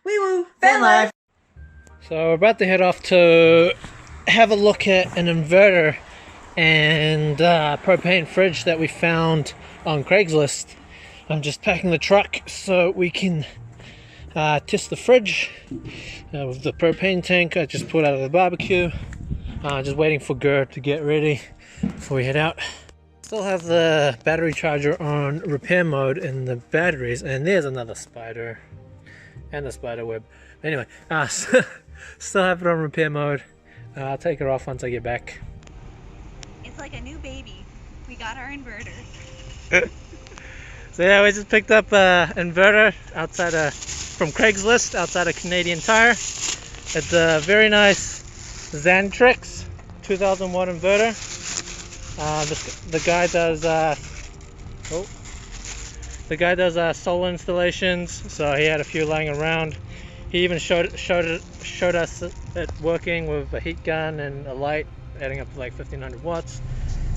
Wee woo, Vanlife. So we're about to head off to have a look at an inverter and propane fridge that we found on Craigslist. I'm just packing the truck so we can test the fridge with the propane tank I just pulled out of the barbecue. Just waiting for Gert to get ready before we head out. Still have the battery charger on repair mode in the batteries, and there's another spider and the spider web. Anyway, still have it on repair mode. I'll take it off once I get back. It's like a new baby. We got our inverter. So yeah, we just picked up an inverter outside from Craigslist outside of Canadian Tire. It's a very nice Xantrix 2000 watt inverter. The guy does solar installations, so he had a few lying around. He even showed us it working with a heat gun and a light, adding up to like 1500 watts.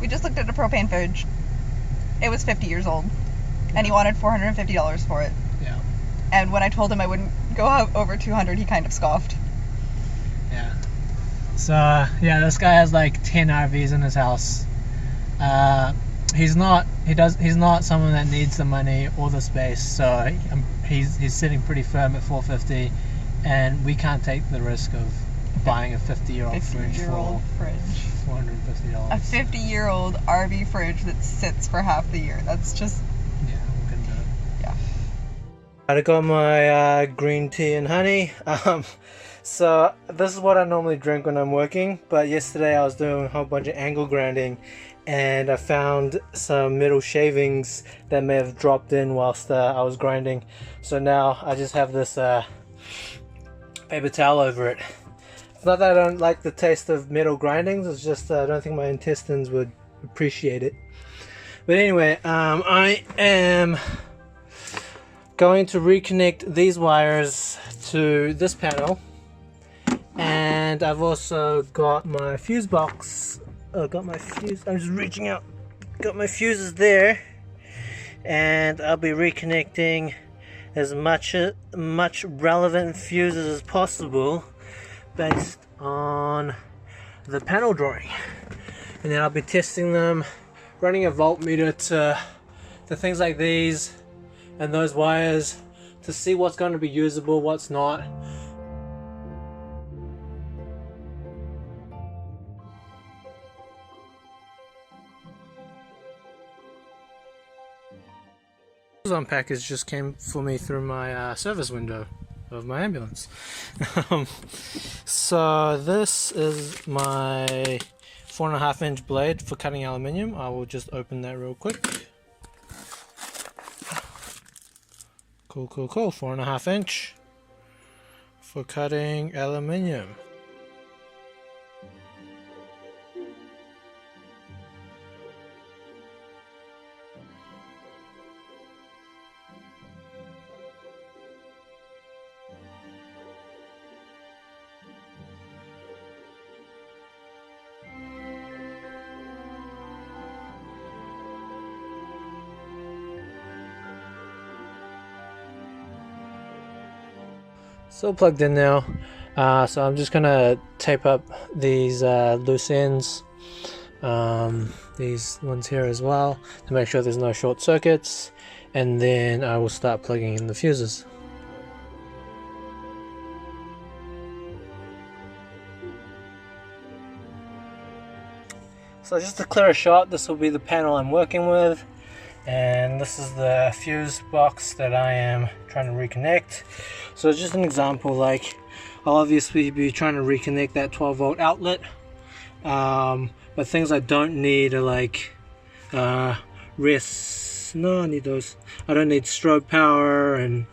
We just looked at a propane fridge. It was 50 years old, and he wanted $450 for it. Yeah. And when I told him I wouldn't go out over 200, he kind of scoffed. Yeah. So yeah, this guy has like 10 RVs in his house. He's not someone that needs the money or the space, so he's sitting pretty firm at 450, and we can't take the risk of buying a 50-year-old fridge for $450. A 50-year-old RV fridge that sits for half the year. That's just... Yeah, we couldn't do it. Yeah. I got my green tea and honey. So this is what I normally drink when I'm working, but yesterday I was doing a whole bunch of angle grinding, and I found some metal shavings that may have dropped in whilst I was grinding. So now I just have this paper towel over it. It's not that I don't like the taste of metal grindings, it's just I don't think my intestines would appreciate it. But anyway, I am going to reconnect these wires to this panel, and I've also got my fuse box. I'm just reaching out. Got my fuses there, and I'll be reconnecting as much relevant fuses as possible based on the panel drawing, and then I'll be testing them, running a voltmeter to things like these and those wires to see what's going to be usable, what's not. Amazon package just came for me through my service window of my ambulance. So this is my 4.5 inch blade for cutting aluminium. I will just open that real quick. Cool. 4.5 inch for cutting aluminium. Still plugged in now, so I'm just gonna tape up these loose ends, these ones here as well, to make sure there's no short circuits, and then I will start plugging in the fuses. So just to clear a shot, this will be the panel I'm working with, and this is the fuse box that I am trying to reconnect. So it's just an example, like I'll obviously be trying to reconnect that 12 volt outlet, but things I don't need are like I need those. I don't need strobe power, and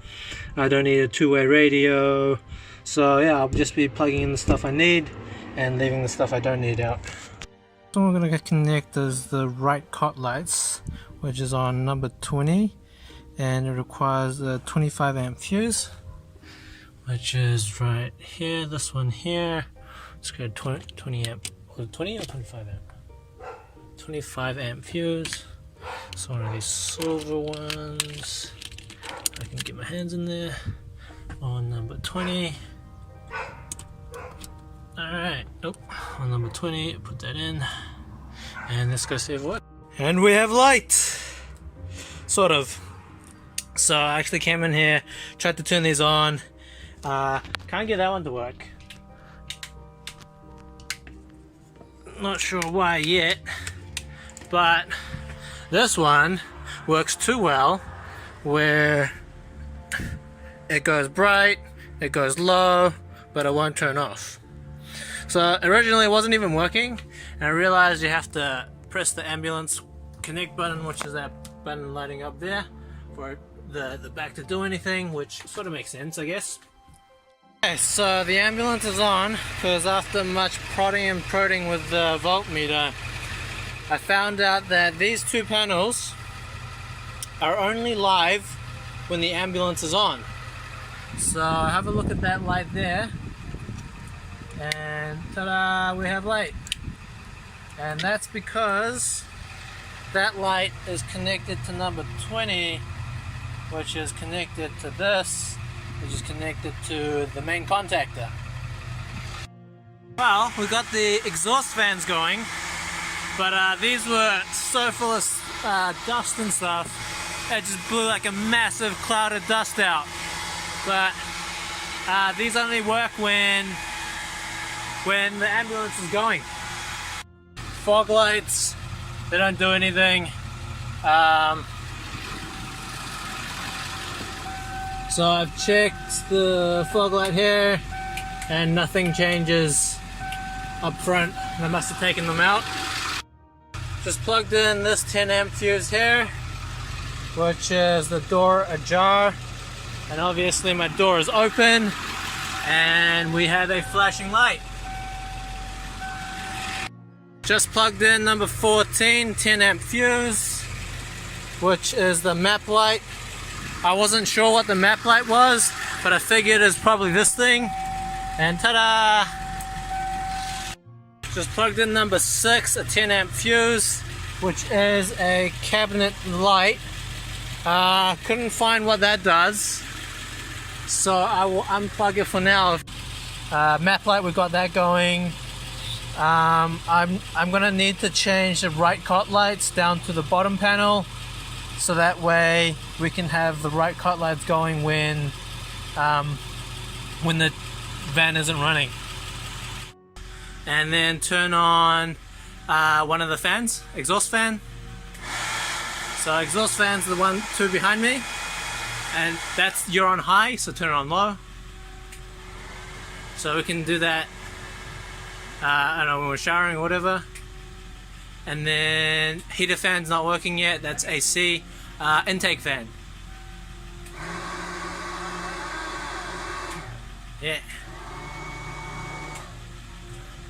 I don't need a two-way radio. So yeah, I'll just be plugging in the stuff I need and leaving the stuff I don't need out. So we're gonna connect is the right cot lights, which is on number 20, and it requires a 25 amp fuse, which is right here, this one here. Let's go 20 amp, was it 20 or 25 amp? 25 amp fuse. So one of these silver ones, I can get my hands in there. on number 20. Alright, on number 20, put that in. And let's go see if it works. And we have light! Sort of. So I actually came in here, tried to turn these on. Can't get that one to work. Not sure why yet, but this one works too well, where it goes bright, it goes low, but it won't turn off. So originally it wasn't even working, and I realized you have to press the ambulance connect button, which is that button lighting up there, for the back to do anything, which sort of makes sense, I guess. Okay, so the ambulance is on, because after much prodding and prodding with the voltmeter, I found out that these two panels are only live when the ambulance is on. So have a look at that light there, and ta-da, we have light. And that's because that light is connected to number 20, which is connected to this, which is connected to the main contactor. Well, we got the exhaust fans going, but these were so full of dust and stuff, it just blew like a massive cloud of dust out. But these only work when the ambulance is going. Fog lights, they don't do anything. So I've checked the fog light here and nothing changes up front. I must have taken them out. Just plugged in this 10 amp fuse here, which is the door ajar, and obviously my door is open and we have a flashing light. Just plugged in number 14 10 amp fuse, which is the map light. I wasn't sure what the map light was, but I figured it's probably this thing. And ta-da! Just plugged in number 6, a 10 amp fuse, which is a cabinet light. Couldn't find what that does, so I will unplug it for now. Map light, we got that going. I'm gonna need to change the right cot lights down to the bottom panel, so that way we can have the right cot lights going when the van isn't running. And then turn on one of the fans, exhaust fan. So exhaust fan's the two behind me, and you're on high, so turn it on low. So we can do that, I don't know, when we're showering or whatever. And then heater fan's not working yet, that's AC. Intake fan. Yeah.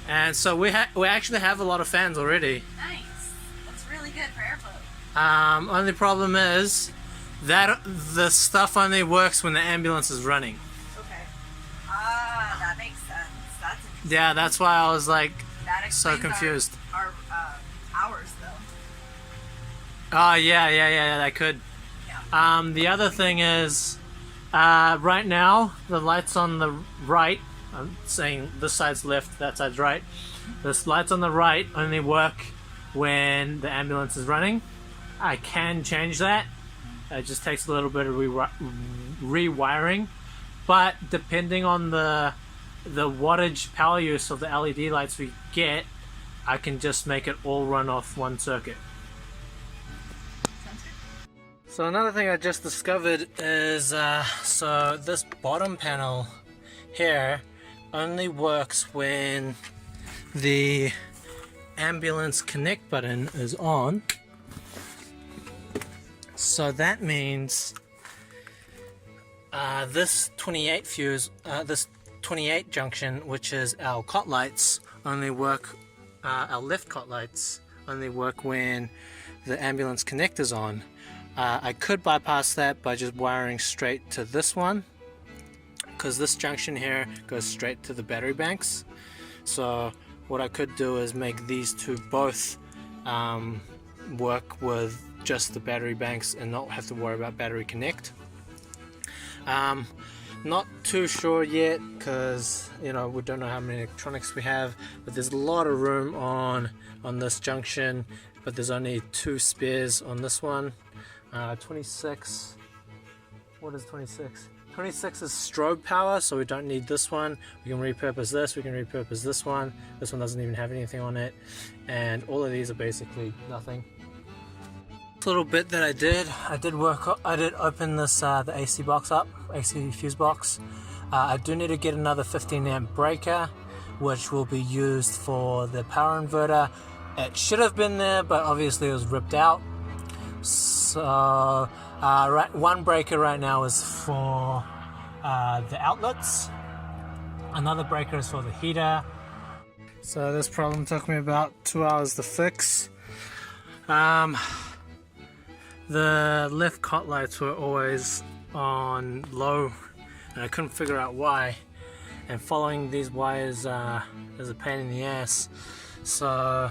And so we actually have a lot of fans already. Nice. That's really good for airflow. Only problem is that the stuff only works when the ambulance is running. Okay. Ah, that makes sense. That's interesting. Yeah, that's why I was like That so explains confused. Our hours though. Oh yeah, that could. Yeah. The other thing is, right now the lights on the right, I'm saying this side's left, that side's right. The lights on the right only work when the ambulance is running. I can change that. It just takes a little bit of rewiring, but depending on the wattage power use of the LED lights we get, I can just make it all run off one circuit. Sounds good. So another thing I just discovered is so this bottom panel here only works when the ambulance connect button is on. So that means this 28 fuse, this 28 junction, which is our cot lights, only work, our left cot lights only work when the ambulance connect is on. I could bypass that by just wiring straight to this one, because this junction here goes straight to the battery banks. So what I could do is make these two both work with just the battery banks and not have to worry about battery connect. Not too sure yet because, you know, we don't know how many electronics we have, but there's a lot of room on this junction, but there's only 2 spares on this one. 26, what is 26? 26 is strobe power, so we don't need this one. We can repurpose this, we can repurpose this one. This one doesn't even have anything on it, and all of these are basically nothing. Little bit that I did open this the AC box up, AC fuse box. I do need to get another 15 amp breaker, which will be used for the power inverter. It should have been there, but obviously it was ripped out. So one breaker right now is for the outlets, another breaker is for the heater. So this problem took me about 2 hours to fix. The left cot lights were always on low and I couldn't figure out why, and following these wires is a pain in the ass. So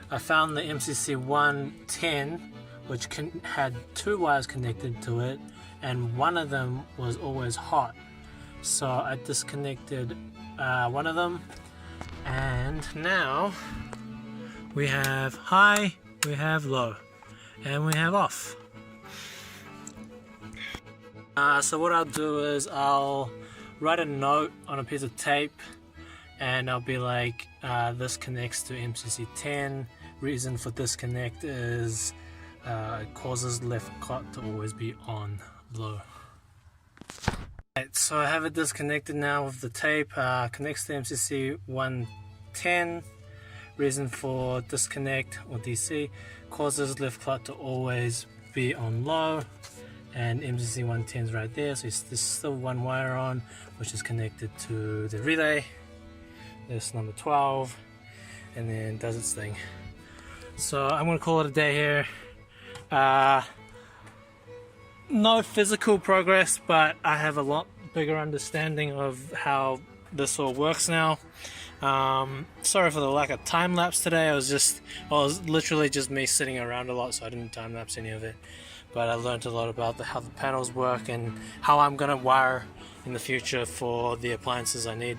I found the MCC 110, which had 2 wires connected to it, and one of them was always hot. So I disconnected one of them, and now we have high, we have low, and we have off. So what I'll do is I'll write a note on a piece of tape, and I'll be like, this connects to MCC 10. Reason for disconnect is it causes left cot to always be on low. Right, so I have it disconnected now with the tape. Connects to MCC 110. Reason for disconnect or DC, causes left cot to always be on low, and MCC 110 is right there. So there's still one wire on, which is connected to the relay. This number 12, and then does its thing. So I'm gonna call it a day here. No physical progress, but I have a lot bigger understanding of how this all works now. Sorry for the lack of time lapse today. I was literally just me sitting around a lot, so I didn't time lapse any of it. But I learned a lot about how the panels work and how I'm gonna wire in the future for the appliances I need.